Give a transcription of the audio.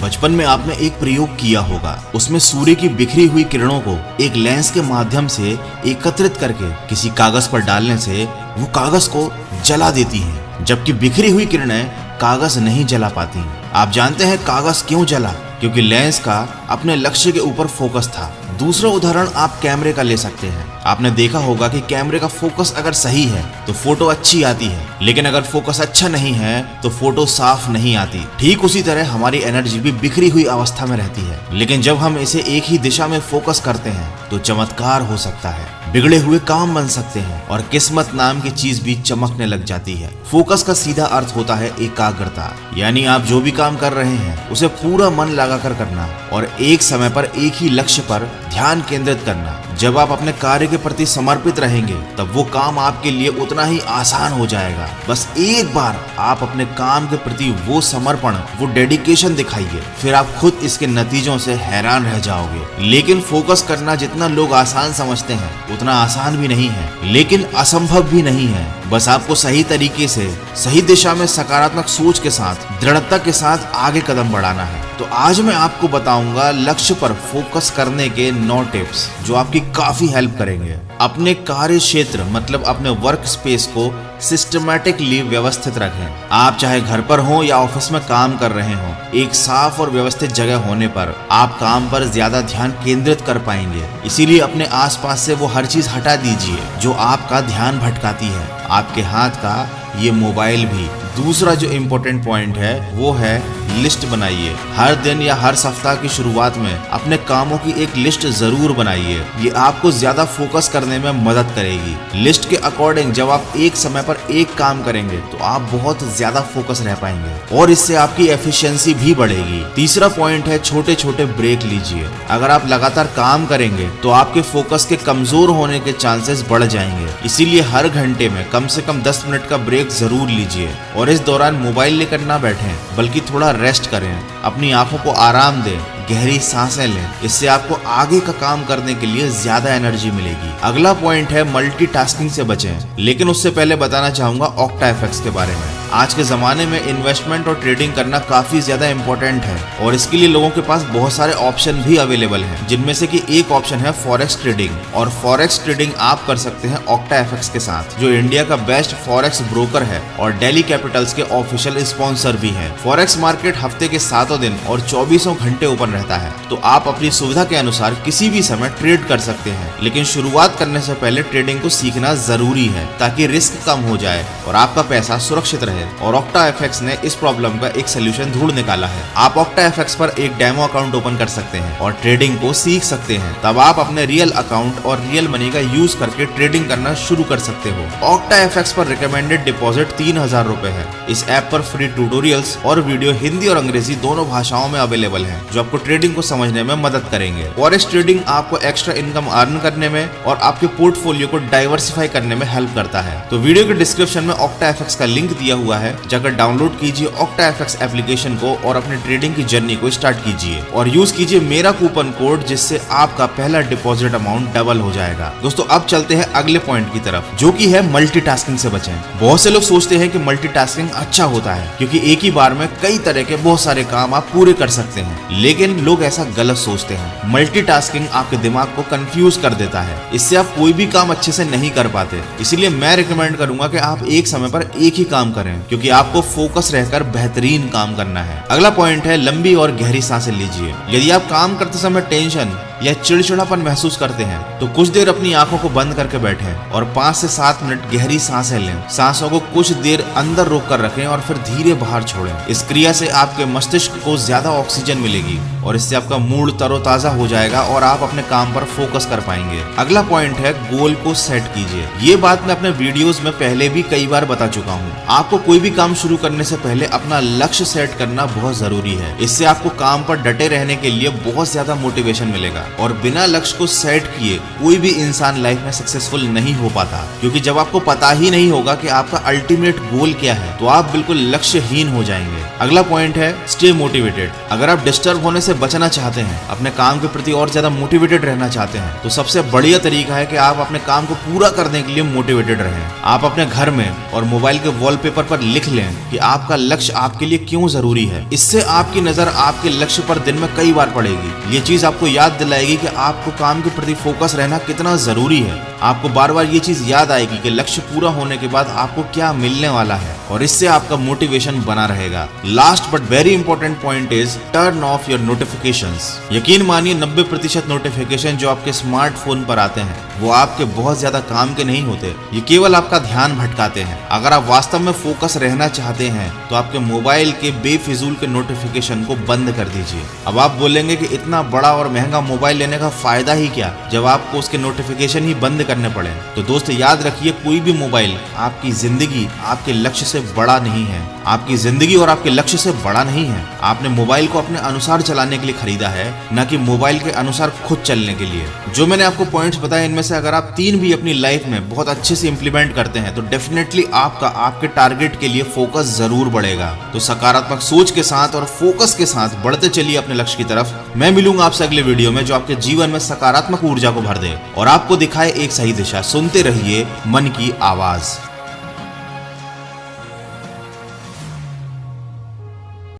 बचपन में आपने एक प्रयोग किया होगा, उसमें सूर्य की बिखरी हुई किरणों को एक लेंस के माध्यम से एकत्रित करके किसी कागज पर डालने से वो कागज को जला देती हैं, जबकि बिखरी हुई किरणें कागज नहीं जला पाती। आप जानते हैं कागज क्यों जला? क्योंकि लेंस का अपने लक्ष्य के ऊपर फोकस था। दूसरा उदाहरण आप कैमरे का ले सकते हैं। आपने देखा होगा कि कैमरे का फोकस अगर सही है तो फोटो अच्छी आती है, लेकिन अगर फोकस अच्छा नहीं है तो फोटो साफ नहीं आती। ठीक उसी तरह हमारी एनर्जी भी बिखरी हुई अवस्था में रहती है, लेकिन जब हम इसे एक ही दिशा में फोकस करते हैं तो चमत्कार हो सकता है, बिगड़े हुए काम बन सकते हैं और किस्मत नाम की चीज भी चमकने लग जाती है। फोकस का सीधा अर्थ होता है एकाग्रता, यानी आप जो भी काम कर रहे हैं उसे पूरा मन लगाकर करना और एक समय पर एक ही लक्ष्य पर ध्यान केंद्रित करना। जब आप अपने कार्य के प्रति समर्पित रहेंगे तब वो काम आपके लिए उतना ही आसान हो जाएगा। बस एक बार आप अपने काम के प्रति वो समर्पण, वो डेडिकेशन दिखाइए, फिर आप खुद इसके नतीजों से हैरान रह जाओगे। लेकिन फोकस करना जितना लोग आसान समझते हैं उतना आसान भी नहीं है, लेकिन असंभव भी नहीं है। बस आपको सही तरीके से, सही दिशा में सकारात्मक सोच के साथ, दृढ़ता के साथ आगे कदम बढ़ाना है। तो आज मैं आपको बताऊंगा लक्ष्य पर फोकस करने के 9 टिप्स जो आपकी काफी हेल्प करेंगे। अपने कार्य क्षेत्र मतलब अपने वर्क स्पेस को सिस्टमैटिकली व्यवस्थित रखें। आप चाहे घर पर हो या ऑफिस में काम कर रहे हो, एक साफ और व्यवस्थित जगह होने पर आप काम पर ज्यादा ध्यान केंद्रित कर पाएंगे। इसीलिए अपने आसपास से वो हर चीज हटा दीजिए जो आपका ध्यान भटकाती है, आपके हाथ का ये मोबाइल भी। दूसरा जो इम्पोर्टेंट पॉइंट है वो है लिस्ट बनाइए। हर दिन या हर सप्ताह की शुरुआत में अपने कामों की एक लिस्ट जरूर बनाइए, ये आपको ज्यादा फोकस करने में मदद करेगी। लिस्ट के अकॉर्डिंग जब आप एक समय पर एक काम करेंगे तो आप बहुत ज्यादा फोकस रह पाएंगे और इससे आपकी एफिशिएंसी भी बढ़ेगी। तीसरा पॉइंट है छोटे छोटे ब्रेक लीजिए। अगर आप लगातार काम करेंगे तो आपके फोकस के कमजोर होने के चांसेस बढ़ जाएंगे, इसीलिए हर घंटे में कम से कम 10 मिनट का ब्रेक जरूर लीजिए और इस दौरान मोबाइल लेकर ना बैठें, बल्कि थोड़ा रेस्ट करें, अपनी आंखों को आराम दें, गहरी सांसें लें। इससे आपको आगे का काम करने के लिए ज्यादा एनर्जी मिलेगी। अगला पॉइंट है मल्टीटास्किंग से बचें, लेकिन उससे पहले बताना चाहूंगा ऑक्टा इफेक्ट्स के बारे में। आज के जमाने में इन्वेस्टमेंट और ट्रेडिंग करना काफी ज्यादा इंपॉर्टेंट है और इसके लिए लोगों के पास बहुत सारे ऑप्शन भी अवेलेबल हैं, जिनमें से कि एक ऑप्शन है फॉरेक्स ट्रेडिंग। और फॉरेक्स ट्रेडिंग आप कर सकते हैं ऑक्टा इफेक्ट्स के साथ, जो इंडिया का बेस्ट फॉरेक्स ब्रोकर है और डेली कैपिटल्स के ऑफिशियल स्पॉन्सर भी है। फॉरेक्स मार्केट हफ्ते के 7 दिन और 24 घंटे ओपन रहता है, तो आप अपनी सुविधा के अनुसार किसी भी समय ट्रेड कर सकते हैं। लेकिन शुरुआत करने से पहले ट्रेडिंग को सीखना जरूरी है ताकि रिस्क कम हो जाए और आपका पैसा सुरक्षित रहे। और ऑक्टा एफएक्स ने इस प्रॉब्लम का एक सोल्यूशन ढूंढ निकाला है। आप ऑक्टा एफएक्स पर एक डेमो अकाउंट ओपन कर सकते हैं और ट्रेडिंग को सीख सकते हैं। तब आप अपने रियल अकाउंट और रियल मनी का यूज करके ट्रेडिंग करना शुरू कर सकते हो। ऑक्टा एफएक्स पर रिकमेंडेड डिपॉजिट 3000 रुपए है। इस ऐप पर फ्री ट्यूटोरियल्स और वीडियो हिंदी और अंग्रेजी दोनों भाषाओं में अवेलेबल है, जो आपको ट्रेडिंग को समझने में मदद करेंगे। फॉरेक्स ट्रेडिंग आपको एक्स्ट्रा इनकम अर्न करने में और आपके पोर्टफोलियो को डाइवर्सिफाई करने में हेल्प करता है। तो वीडियो के डिस्क्रिप्शन में ऑक्टा एफएक्स का लिंक दिया हुआ है, जाकर डाउनलोड कीजिए ऑक्टा एफएक्स एप्लीकेशन को और अपने ट्रेडिंग की जर्नी को स्टार्ट कीजिए और यूज कीजिए मेरा कूपन कोड, जिससे आपका पहला डिपॉजिट अमाउंट डबल हो जाएगा। दोस्तों अब चलते हैं अगले पॉइंट की तरफ, जो कि है मल्टीटास्किंग से बचें। बहुत से लोग सोचते हैं कि मल्टीटास्किंग अच्छा होता है क्योंकि एक ही बार में कई तरह के बहुत सारे काम आप पूरे कर सकते हैं, लेकिन लोग ऐसा गलत सोचते हैं। मल्टीटास्किंग आपके दिमाग को कंफ्यूज कर देता है, इससे आप कोई भी काम अच्छे से नहीं कर पाते। इसीलिए मैं रिकमेंड करूंगा कि आप एक समय पर एक ही काम करें, क्योंकि आपको फोकस रहकर बेहतरीन काम करना है। अगला पॉइंट है लंबी और गहरी सांसें लीजिए। यदि आप काम करते समय टेंशन या चिड़चिड़ापन महसूस करते हैं तो कुछ देर अपनी आंखों को बंद करके बैठें और 5 से 7 मिनट गहरी सांसें लें। सांसों को कुछ देर अंदर रोक कर रखें और फिर धीरे बाहर छोड़ें। इस क्रिया से आपके मस्तिष्क को ज्यादा ऑक्सीजन मिलेगी और इससे आपका मूड तरोताजा हो जाएगा और आप अपने काम पर फोकस कर पाएंगे। अगला पॉइंट है गोल को सेट कीजिए। ये बात मैं अपने वीडियोस में पहले भी कई बार बता चुका हूँ। आपको कोई भी काम शुरू करने से पहले अपना लक्ष्य सेट करना बहुत जरूरी है। इससे आपको काम पर डटे रहने के लिए बहुत ज्यादा मोटिवेशन मिलेगा और बिना लक्ष्य को सेट किए कोई भी इंसान लाइफ में सक्सेसफुल नहीं हो पाता, क्योंकि जब आपको पता ही नहीं होगा कि आपका अल्टीमेट गोल क्या है तो आप बिल्कुल लक्ष्यहीन हो जाएंगे। अगला पॉइंट है स्टे मोटिवेटेड। अगर आप डिस्टर्ब होने से से बचना चाहते हैं, अपने काम के प्रति और ज्यादा मोटिवेटेड रहना चाहते हैं, तो सबसे बढ़िया तरीका है कि आप अपने काम को पूरा करने के लिए मोटिवेटेड रहें। आप अपने घर में और मोबाइल के वॉलपेपर पर लिख लें कि आपका लक्ष्य आपके लिए क्यों जरूरी है। इससे आपकी नजर आपके लक्ष्य पर दिन में कई बार पड़ेगी। ये चीज आपको याद दिलाएगी कि आपको काम के प्रति फोकस रहना कितना जरूरी है। आपको बार बार ये चीज याद आएगी कि लक्ष्य पूरा होने के बाद आपको क्या मिलने वाला है, और इससे आपका मोटिवेशन बना रहेगा। Last but very important point is turn off your notifications. यकीन मानिए 90% नोटिफिकेशन जो आपके स्मार्टफोन पर आते हैं वो आपके बहुत ज्यादा काम के नहीं होते, ये केवल आपका ध्यान भटकाते हैं। अगर आप वास्तव में फोकस रहना चाहते हैं तो आपके मोबाइल के बेफिजूल के नोटिफिकेशन को बंद कर दीजिए। अब आप बोलेंगे कि इतना बड़ा और महंगा मोबाइल लेने का फायदा ही क्या जब आपको उसके नोटिफिकेशन ही बंद करने पड़े। तो दोस्त याद रखिए, कोई भी मोबाइल आपकी जिंदगी आपके लक्ष्य से बड़ा नहीं है। आपकी जिंदगी और आपके लक्ष्य से बड़ा नहीं है। आपने मोबाइल को अपने अनुसार चलाने के लिए खरीदा है, न कि मोबाइल के अनुसार खुद चलने के लिए। जो मैंने आपको पॉइंट्स बताए इनमें से अगर आप 3 भी अपनी लाइफ में बहुत अच्छे से इंप्लीमेंट करते हैं तो डेफिनेटली आपका आपके टारगेट के लिए फोकस जरूर बढ़ेगा। तो सकारात्मक सोच के साथ और फोकस के साथ बढ़ते चलिए अपने लक्ष्य की तरफ। मैं मिलूंगा आपसे अगले वीडियो में जो आपके जीवन में सकारात्मक ऊर्जा को भर दे और आपको दिखाए एक सही दिशा। सुनते रहिए मन की आवाज।